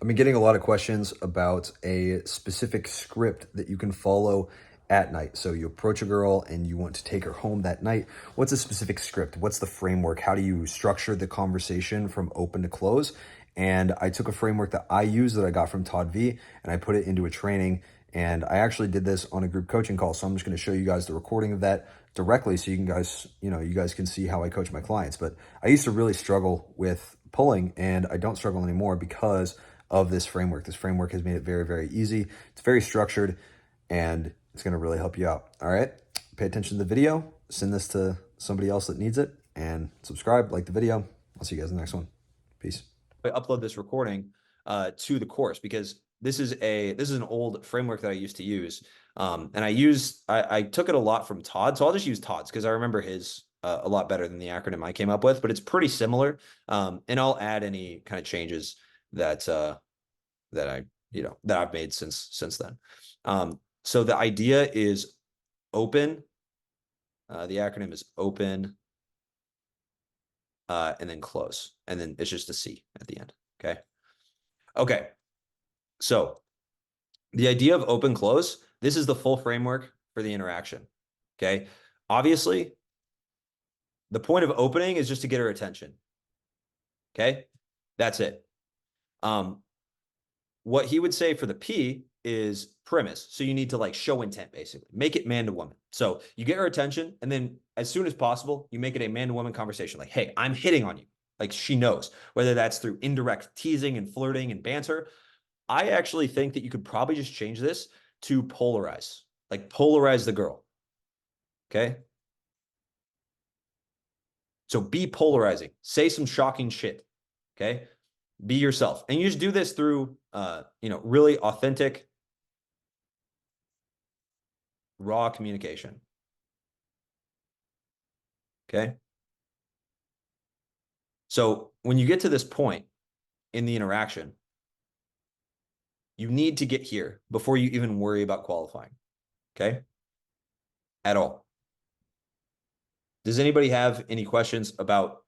I've been getting a lot of questions about a specific script that you can follow at night. So you approach a girl and you want to take her home that night. What's a specific script? What's the framework? How do you structure the conversation from open to close? And I took a framework that I use that I got from Todd V and I put it into a training. And I actually did this on a group coaching call. So I'm just going to show you guys the recording of that directly so you guys can see how I coach my clients. But I used to really struggle with pulling and I don't struggle anymore because of this framework. This framework has made it very, very easy. It's very structured and it's going to really help you out. All right. Pay attention to the video, send this to somebody else that needs it, and subscribe, like the video. I'll see you guys in the next one. Peace. I upload this recording to the course because this is an old framework that I used to use. And I took it a lot from Todd. So I'll just use Todd's because I remember his a lot better than the acronym I came up with, but it's pretty similar. And I'll add any kind of changes that I've made since then. So the idea is open. The acronym is open, and then close, and then it's just a C at the end. Okay. So the idea of open close, this is the full framework for the interaction. Okay. Obviously, the point of opening is just to get her attention. Okay. That's it. What he would say for the P is premise. So you need to like show intent, basically make it man to woman. So you get her attention and then as soon as possible, you make it a man to woman conversation. Like, hey, I'm hitting on you. Like she knows, whether that's through indirect teasing and flirting and banter. I actually think that you could probably just change this to polarize, like polarize the girl. Okay. So be polarizing, say some shocking shit. Okay. Be yourself. And you just do this through, really authentic, raw communication. Okay. So when you get to this point in the interaction, you need to get here before you even worry about qualifying. Okay. At all. Does anybody have any questions about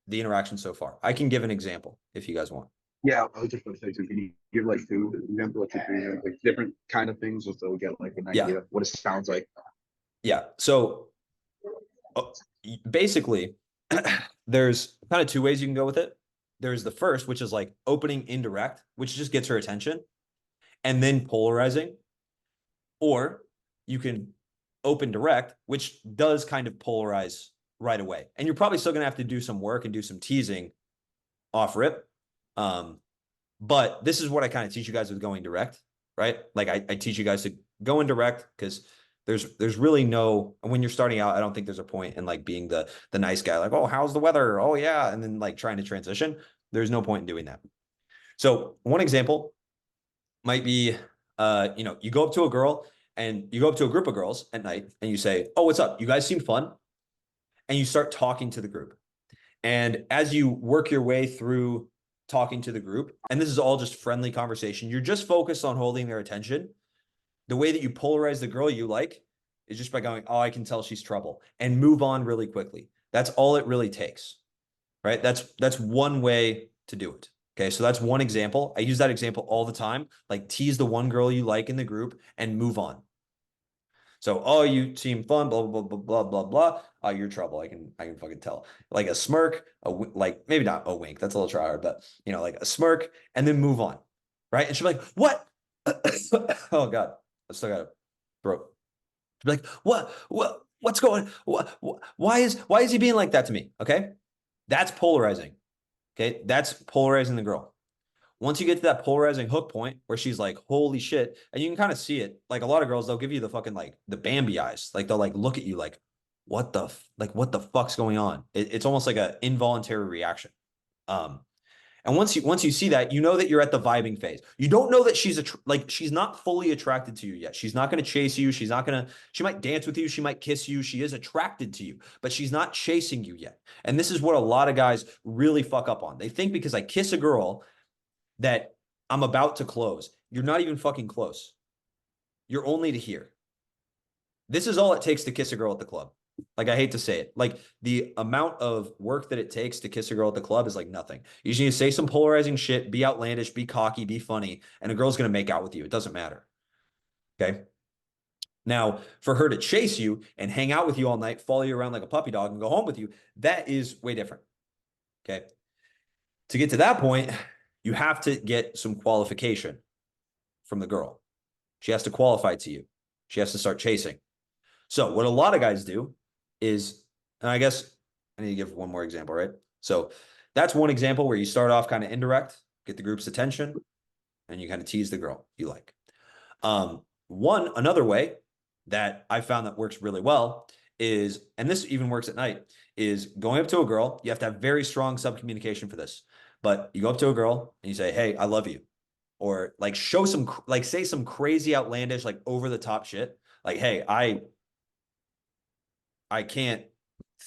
the interaction so far? I can give an example if you guys want. Yeah, I was just going to say, so can you give like two examples, like different kind of things, just so we get like an idea of what it sounds like? Yeah. So basically, there's kind of two ways you can go with it. There's the first, which is like opening indirect, which just gets her attention, and then polarizing. Or you can open direct, which does kind of polarize right away. And you're probably still going to have to do some work and do some teasing off rip. But this is what I kind of teach you guys with going direct, right? Like I teach you guys to go in direct because there's really no, when you're starting out, I don't think there's a point in like being the nice guy, like, oh, how's the weather? Oh yeah. And then like trying to transition. There's no point in doing that. So one example might be, you go up to a girl and you go up to a group of girls at night and you say, oh, what's up? You guys seem fun. And you start talking to the group. And as you work your way through talking to the group, and this is all just friendly conversation, you're just focused on holding their attention. The way that you polarize the girl you like is just by going, oh, I can tell she's trouble, and move on really quickly. That's all it really takes, right? That's one way to do it. Okay, so that's one example. I use that example all the time. Like tease the one girl you like in the group and move on. So, oh, you seem fun, blah, blah, blah, blah, blah, blah. Oh, you're trouble. I can fucking tell. Like a smirk, like maybe not a wink. That's a little try hard, but like a smirk and then move on. Right. And she'll be like, what? Oh God. I still got it. Bro. She'll be like, what's going, why is he being like that to me? Okay. That's polarizing. Okay. That's polarizing the girl. Once you get to that polarizing hook point where she's like, holy shit, and you can kind of see it, like a lot of girls, they'll give you the fucking like the Bambi eyes. Like they'll like look at you like, what the fuck's going on? It's almost like an involuntary reaction. And once you see that, you know that you're at the vibing phase. You don't know that she's not fully attracted to you yet. She's not going to chase you. She might dance with you. She might kiss you. She is attracted to you, but she's not chasing you yet. And this is what a lot of guys really fuck up on. They think because I kiss a girl that I'm about to close. You're not even fucking close. You're only to here. This is all it takes to kiss a girl at the club. Like, I hate to say it. Like, the amount of work that it takes to kiss a girl at the club is like nothing. You just need to say some polarizing shit, be outlandish, be cocky, be funny, and a girl's going to make out with you. It doesn't matter. Okay. Now, for her to chase you and hang out with you all night, follow you around like a puppy dog and go home with you, that is way different. Okay. To get to that point, you have to get some qualification from the girl. She has to qualify to you. She has to start chasing. So what a lot of guys do is, and I guess I need to give one more example, right? So that's one example where you start off kind of indirect, get the group's attention, and you kind of tease the girl you like. Another way that I found that works really well is, and this even works at night, is going up to a girl. You have to have very strong sub-communication for this, but you go up to a girl and you say, "Hey, I love you," or like show some, like say some crazy, outlandish, like over the top shit. Like, "Hey, I can't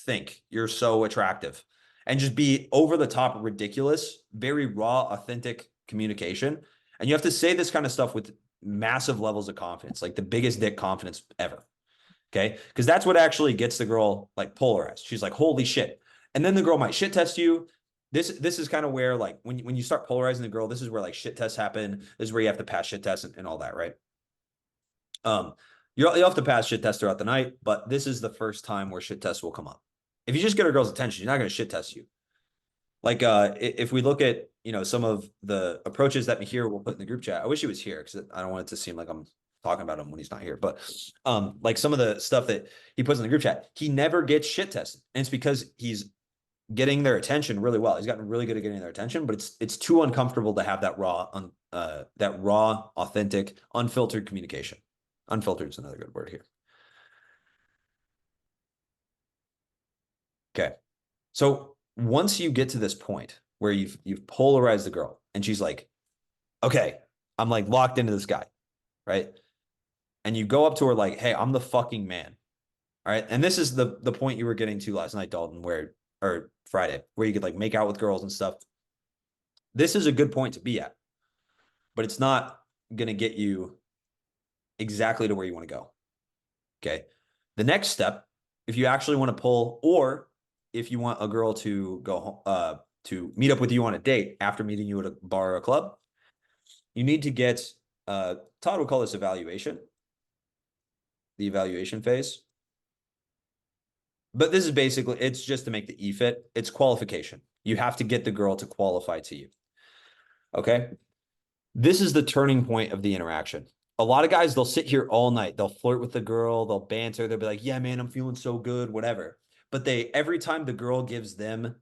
think you're so attractive," and just be over the top, ridiculous, very raw, authentic communication. And you have to say this kind of stuff with massive levels of confidence, like the biggest dick confidence ever. Okay. Because that's what actually gets the girl like polarized. She's like, holy shit. And then the girl might shit test you. This is kind of where like when you start polarizing the girl, this is where like shit tests happen. This is where you have to pass shit tests and all that, right? Um, you'll have to pass shit tests throughout the night, but this is the first time where shit tests will come up. If you just get a girl's attention, you're not going to shit test you. Like if we look at some of the approaches that Mahir will put in the group chat, I wish he was here because I don't want it to seem like I'm talking about him when he's not here. But like some of the stuff that he puts in the group chat, he never gets shit tested, and it's because he's getting their attention really well. He's gotten really good at getting their attention, but it's too uncomfortable to have that raw, authentic, unfiltered communication. Unfiltered is another good word here. Okay. So once you get to this point where you've polarized the girl and she's like, okay, I'm like locked into this guy, right? And you go up to her like, hey, I'm the fucking man. All right. And this is the point you were getting to last night, Dalton, or Friday, where you could like make out with girls and stuff. This is a good point to be at, but it's not going to get you exactly to where you want to go. Okay. The next step, if you actually want to pull, or if you want a girl to go to meet up with you on a date after meeting you at a bar or a club, you need to get Todd would call this evaluation, the evaluation phase. But this is basically, it's just to make the E fit. It's qualification. You have to get the girl to qualify to you. Okay. This is the turning point of the interaction. A lot of guys, they'll sit here all night. They'll flirt with the girl. They'll banter. They'll be like, yeah, man, I'm feeling so good, whatever. But every time the girl gives them,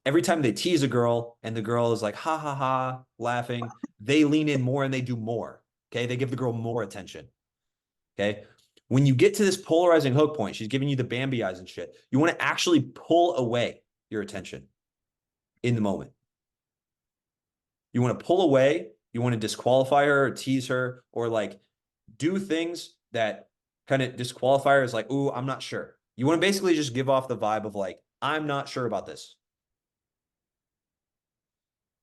every time they tease a girl and the girl is like, ha, ha, ha, laughing, they lean in more and they do more. Okay. They give the girl more attention. Okay. When you get to this polarizing hook point, she's giving you the Bambi eyes and shit. You want to actually pull away your attention in the moment. You want to pull away. You want to disqualify her or tease her or like do things that kind of disqualify her as like, ooh, I'm not sure. You want to basically just give off the vibe of like, I'm not sure about this.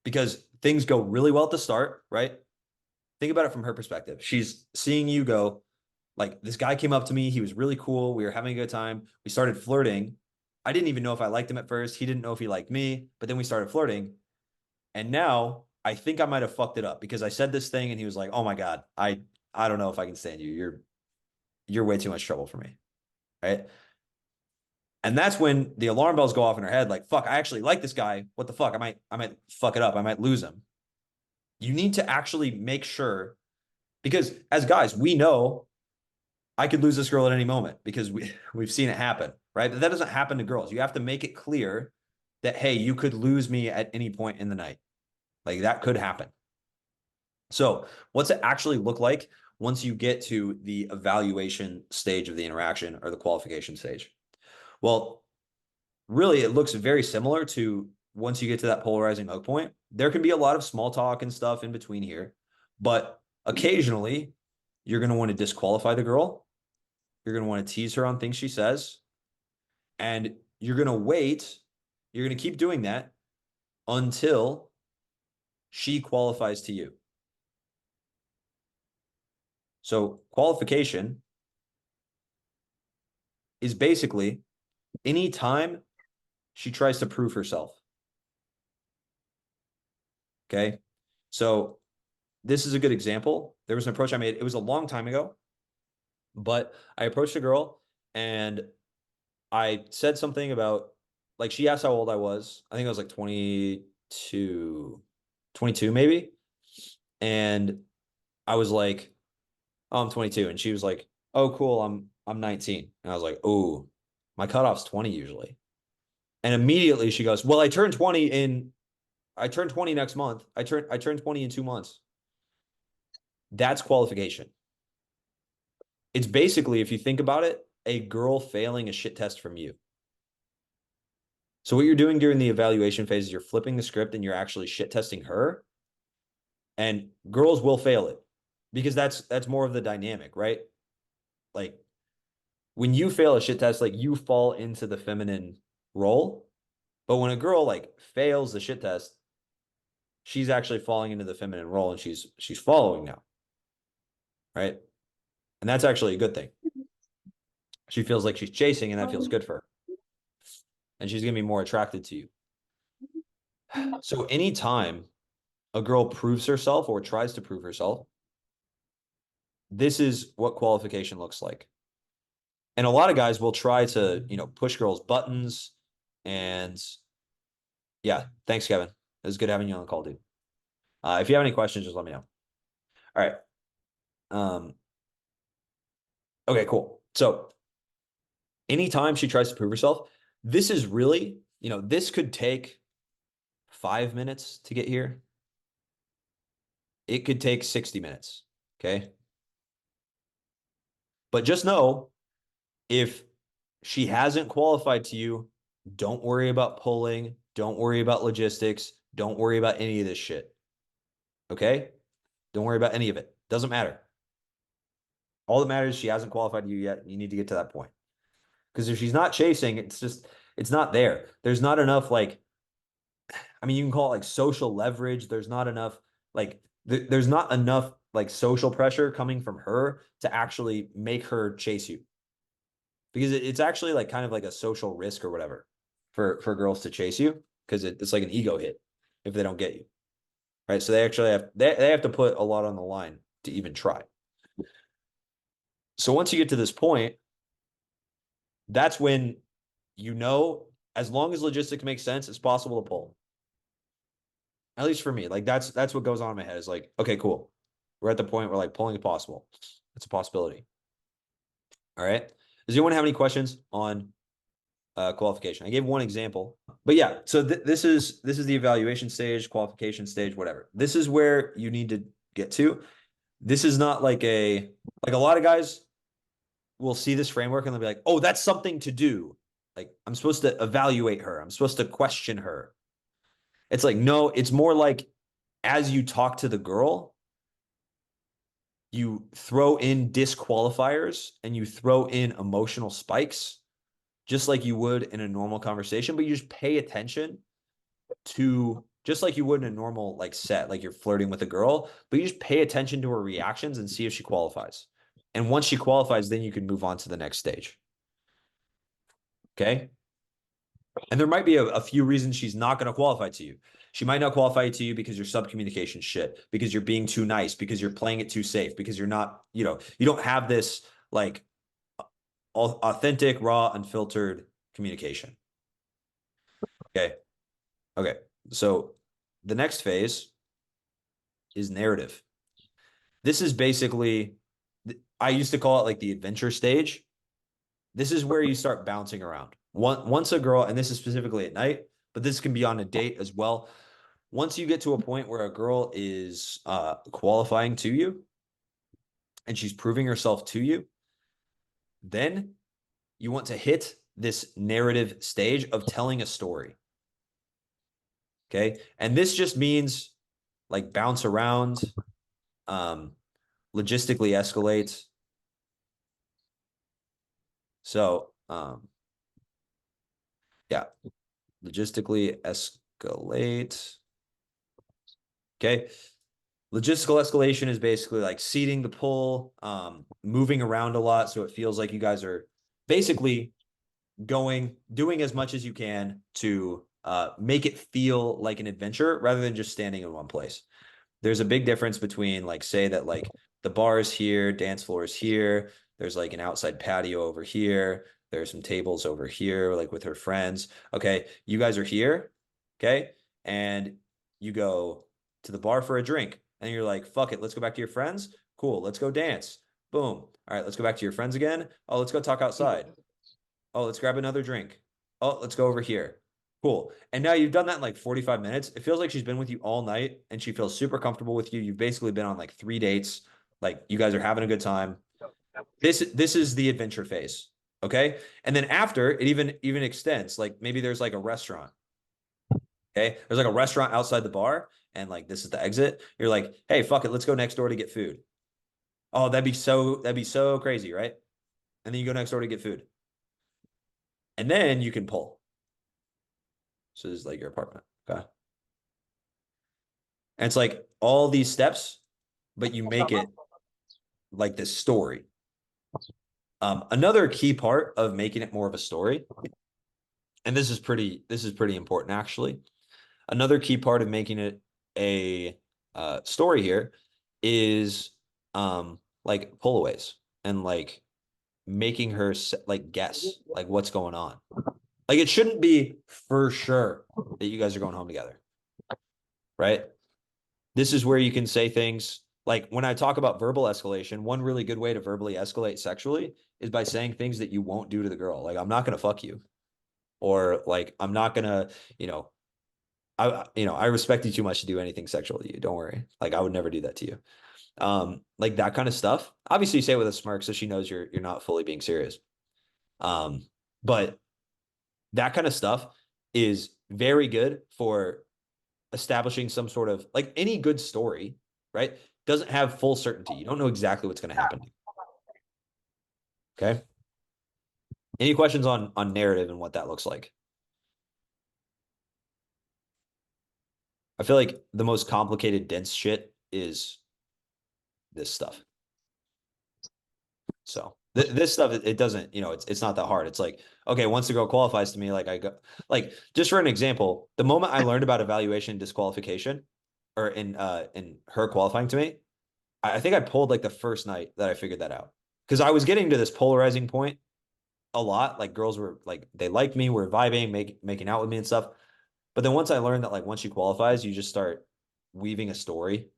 Because things go really well at the start, right? Think about it from her perspective. She's seeing you go, like, this guy came up to me. He was really cool. We were having a good time. We started flirting. I didn't even know if I liked him at first. He didn't know if he liked me, but then we started flirting. And now I think I might have fucked it up because I said this thing and he was like, oh my God, I don't know if I can stand you. You're way too much trouble for me. Right. And that's when the alarm bells go off in her head, like, fuck, I actually like this guy. What the fuck? I might fuck it up. I might lose him. You need to actually make sure, because as guys, we know I could lose this girl at any moment because we've seen it happen, right? But that doesn't happen to girls. You have to make it clear that, hey, you could lose me at any point in the night. Like that could happen. So what's it actually look like once you get to the evaluation stage of the interaction or the qualification stage? Well, really, it looks very similar to once you get to that polarizing hook point. There can be a lot of small talk and stuff in between here, but occasionally you're going to want to disqualify the girl. You're going to want to tease her on things she says, and you're going to wait. You're going to keep doing that until she qualifies to you. So qualification is basically anytime she tries to prove herself. Okay. So this is a good example. There was an approach I made. It was a long time ago, but I approached a girl and I said something about, like, she asked how old I was. I think I was like 22, 22 maybe. And I was like, oh, I'm 22. And she was like, oh, cool. I'm 19. And I was like, oh, my cutoff's 20 usually. And immediately she goes, well, I turned 20 next month. I turned 20 in 2 months. That's qualification. It's basically, if you think about it, a girl failing a shit test from you. So what you're doing during the evaluation phase is you're flipping the script and you're actually shit testing her. And girls will fail it because that's more of the dynamic, right? Like when you fail a shit test, like you fall into the feminine role. But when a girl like fails the shit test, she's actually falling into the feminine role and she's following now. Right. And that's actually a good thing. She feels like she's chasing and that feels good for her. And she's gonna be more attracted to you. So anytime a girl proves herself or tries to prove herself, this is what qualification looks like. And a lot of guys will try to, push girls' buttons. And yeah, thanks, Kevin. It was good having you on the call, dude. If you have any questions, just let me know. All right. Okay, cool. So anytime she tries to prove herself, this is really, this could take 5 minutes to get here. It could take 60 minutes. Okay. But just know if she hasn't qualified to you, don't worry about pulling. Don't worry about logistics. Don't worry about any of this shit. Okay? Don't worry about any of it. Doesn't matter. All that matters is she hasn't qualified you yet. You need to get to that point. Because if she's not chasing, it's not there. There's not enough, like, I mean, you can call it like social leverage. There's not enough, like, there's not enough like social pressure coming from her to actually make her chase you. Because it's actually like kind of like a social risk or whatever for girls to chase you because it's like an ego hit if they don't get you. Right. So they actually they have to put a lot on the line to even try. So once you get to this point, that's when as long as logistics make sense, it's possible to pull. At least for me, like that's what goes on in my head is like, okay, cool. We're at the point where like pulling is possible. It's a possibility. All right. Does anyone have any questions on qualification? I gave one example, but yeah. So this is the evaluation stage, qualification stage, whatever. This is where you need to get to. This is not like a lot of guys will see this framework and they'll be like, oh, that's something to do. Like I'm supposed to evaluate her. I'm supposed to question her. It's like, no, it's more like as you talk to the girl, you throw in disqualifiers and you throw in emotional spikes, just like you would in a normal conversation, but you just pay attention to just like you would in a normal like set, like you're flirting with a girl, but you just pay attention to her reactions and see if she qualifies. And once she qualifies, then you can move on to the next stage. Okay. And there might be a few reasons she's not going to qualify to you. She might not qualify to you because your subcommunication shit, because you're being too nice, because you're playing it too safe, because you're not, you don't have this like authentic, raw, unfiltered communication. Okay. Okay. So the next phase is narrative. This is basically, I used to call it like the adventure stage. This is where you start bouncing around. Once a girl, and this is specifically at night, but this can be on a date as well. Once you get to a point where a girl is qualifying to you and she's proving herself to you, then you want to hit this narrative stage of telling a story. Okay. And this just means like bounce around, logistically escalate. So, yeah, logistically escalate. Okay. Logistical escalation is basically like seeding the pull, moving around a lot. So it feels like you guys are basically doing as much as you can to make it feel like an adventure rather than just standing in one place. There's a big difference between like, say that like the bar is here, dance floor is here, there's like an outside patio over here, there's some tables over here, like with her friends. Okay, you guys are here, okay, and you go to the bar for a drink, and you're like, fuck it, let's go back to your friends. Cool, let's go dance. Boom. All right, let's go back to your friends again. Oh, let's go talk outside. Oh, let's grab another drink. Oh, let's go over here. Cool. And now you've done that in like 45 minutes. It feels like she's been with you all night and she feels super comfortable with you. You've basically been on like 3 dates. Like you guys are having a good time. This is the adventure phase. Okay. And then after it even extends, like maybe there's like a restaurant. Okay. There's like a restaurant outside the bar and like this is the exit. You're like, hey, fuck it, let's go next door to get food. Oh, that'd be so crazy, right? And then you go next door to get food. And then you can pull. So this is like your apartment. Okay. And it's like all these steps, but you make it like this story. Another key part of making it more of a story, and this is pretty important actually. Another key part of making it a story here is like pullaways and like making her like guess like what's going on. Like it shouldn't be for sure that you guys are going home together, right? This is where you can say things like when I talk about verbal escalation, one really good way to verbally escalate sexually is by saying things that you won't do to the girl. Like, I'm not going to fuck you. Or like, I'm not going to, I respect you too much to do anything sexual to you. Don't worry. Like, I would never do that to you. Like that kind of stuff. Obviously, you say it with a smirk so she knows you're not fully being serious. But that kind of stuff is very good for establishing some sort of like any good story, right? Doesn't have full certainty. You don't know exactly what's going to happen. Okay. Any questions on narrative and what that looks like? I feel like the most complicated, dense shit is this stuff. So this stuff, it doesn't, it's not that hard. It's like, okay, once the girl qualifies to me, like I go, like just for an example, the moment I learned about evaluation disqualification, or in her qualifying to me, I think I pulled like the first night that I figured that out because I was getting to this polarizing point a lot. Like girls were like they liked me, were vibing, making out with me and stuff. But then once I learned that like once she qualifies, you just start weaving a story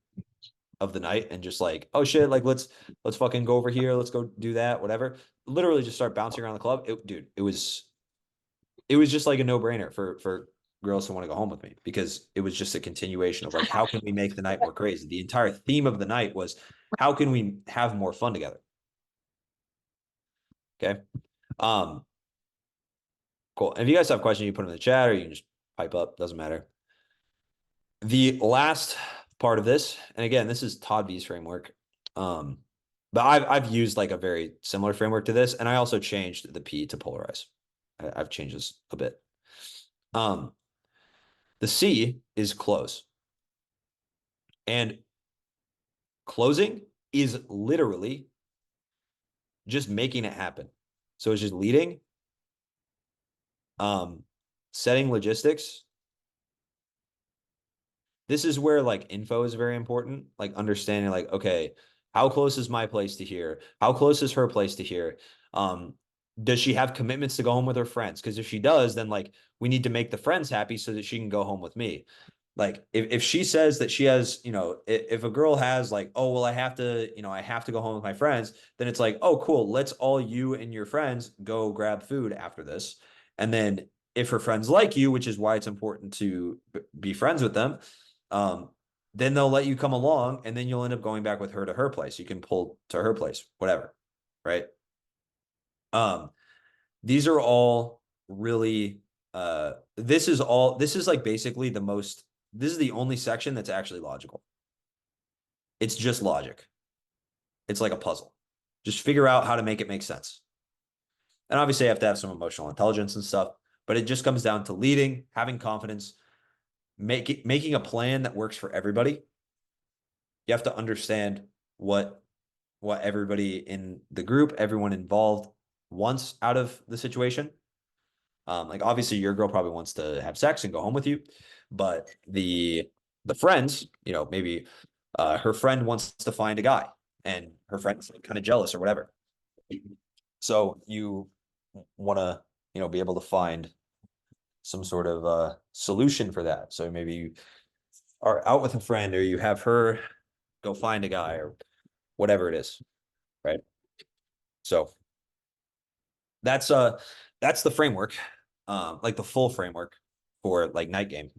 of the night and just like, oh shit, like let's fucking go over here, let's go do that, whatever. Literally just start bouncing around the club. Dude, it was just like a no-brainer for girls to want to go home with me because it was just a continuation of like how can we make the night more crazy. The entire theme of the night was how can we have more fun together. Okay. Cool. And if you guys have questions, you put them in the chat or you can just pipe up, doesn't matter. The last part of this, and again, this is Todd V's framework. But I've used like a very similar framework to this, and I also changed the P to polarize. I've changed this a bit. The C is close. And closing is literally just making it happen. So it's just leading, setting logistics. This is where like info is very important, like understanding like, okay, how close is my place to here? How close is her place to here? Does she have commitments to go home with her friends? Because if she does, then like we need to make the friends happy so that she can go home with me. Like if she says that she has, if a girl has like, oh, well, I have to go home with my friends, then it's like, oh, cool. Let's all you and your friends go grab food after this. And then if her friends like you, which is why it's important to be friends with them, then they'll let you come along and then you'll end up going back with her to her place. You can pull to her place, whatever. Right. These are all really, this is like basically this is the only section that's actually logical. It's just logic. It's like a puzzle. Just figure out how to make it make sense. And obviously, you have to have some emotional intelligence and stuff, but it just comes down to leading, having confidence, making a plan that works for everybody. You have to understand what everybody in the group, everyone involved wants out of the situation. Like obviously your girl probably wants to have sex and go home with you, but the friends, you know, maybe her friend wants to find a guy and her friend's kind of jealous or whatever. So you want to, you know, be able to find some sort of solution for that. So maybe you are out with a friend or you have her go find a guy or whatever it is, right? So that's that's the framework, like the full framework for like night game.